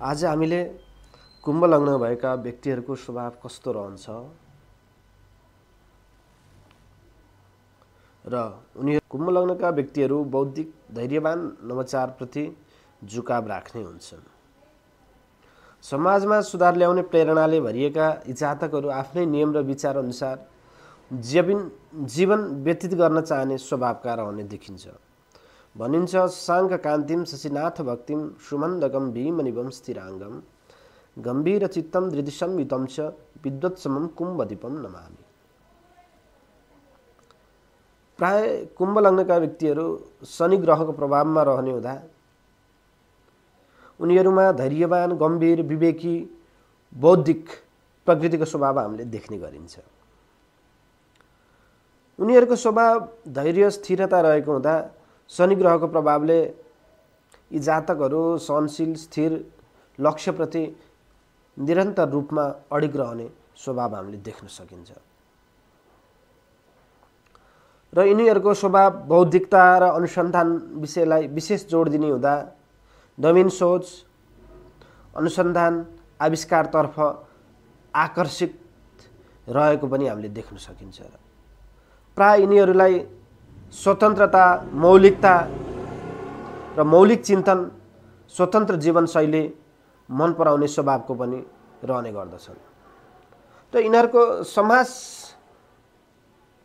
आज हामीले कुम्भ लग्न भएका व्यक्तिहरूको स्वभाव कस्तो रहन्छ र उनीहरू कुम्भ लग्नका व्यक्तिहरू बौद्धिक, धैर्यवान, नवाचारप्रति झुकाव राख्ने हुन्छन्। समाजमा सुधार ल्याउने प्रेरणाले भरिएका यी जातकहरू आफ्नै नियम र विचार अनुसार जीवन व्यतीत गर्न चाहने स्वभावका रहने देखिन्छ। भनिन्छ शशाङ्क कान्तिम शशिनाथ भक्तिम सुमन्दकम भीमनिभम स्थिराङ्गम गम्भीर चित्तम धृतिसंयुतं च विद्वत्समं कुम्भदीपम नमामि। प्राय कुम्भ लग्नका व्यक्तिहरू शनि ग्रहको प्रभावमा रहने हुँदा उनीहरूमा धैर्यवान, गम्भीर, विवेकी, बौद्धिक प्रकृतिको स्वभाव हामीले देख्ने गरिन्छ। उनीहरूको स्वभाव धैर्य, स्थिरता रहेको हुँदा शनि ग्रहको प्रभावले यी जातकहरू सहनशील, स्थिर, लक्ष्यप्रति निरन्तर रूपमा अडिग रहने स्वभाव हामीले देख्न सकिन्छ। र यिनीहरूको स्वभाव बौद्धिकता र अनुसन्धान विषयलाई विशेष जोड दिने हुँदा नवीन सोच, अनुसन्धान, आविष्कारतर्फ आकर्षित रहेको पनि हामीले देख्न सकिन्छ। प्राय यिनीहरूलाई स्वतन्त्रता, मौलिकता र मौलिक चिन्तन, स्वतन्त्र जीवनशैली मन पराउने स्वभावको पनि रहने गर्दछन्। र यिनीहरूको समाज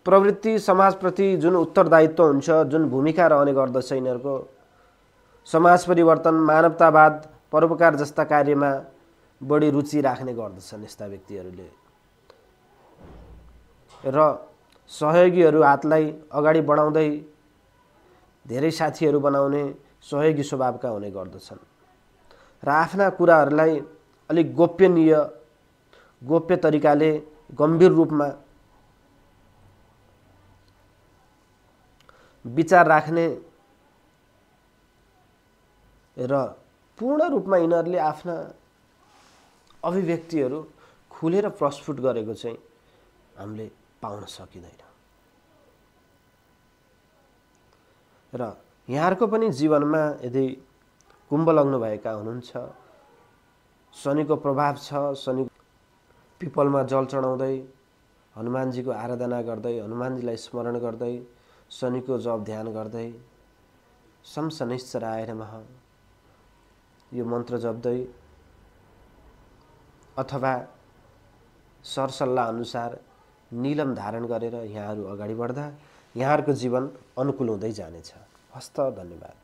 प्रवृत्ति, समाजप्रति जुन उत्तरदायित्व हुन्छ, जुन भूमिका रहने गर्दछ, यिनीहरूको समाज परिवर्तन, मानवतावाद, परोपकार जस्ता कार्यमा बढी रुचि राख्ने गर्दछन् यस्ता व्यक्तिहरूले। र सहयोगीहरू हातलाई अगाडि बढाउँदै धेरै साथीहरू बनाउने सहयोगी स्वभावका हुने गर्दछन् र आफ्ना कुराहरूलाई अलिक गोप्य तरिकाले गम्भीर रूपमा विचार राख्ने र पूर्ण रूपमा यिनीहरूले आफ्ना अभिव्यक्तिहरू खुलेर प्रस्फुट गरेको चाहिँ हामीले पाउन सकिँदैन। र यहाँहरूको पनि जीवनमा यदि कुम्भ लग्न भएका हुनुहुन्छ, शनिको प्रभाव छ, शनि पिपलमा जल चढाउँदै, हनुमानजीको आराधना गर्दै, हनुमानजीलाई स्मरण गर्दै, शनिको जप ध्यान गर्दै, शं शनैश्चराय नमः यो मन्त्र जप्दै अथवा सरसल्लाह अनुसार नीलम धारण गरेर यहाँहरू अगाडि बढ्दा यहाँहरूको जीवन अनुकूल हुँदै जानेछ। हस्त, धन्यवाद।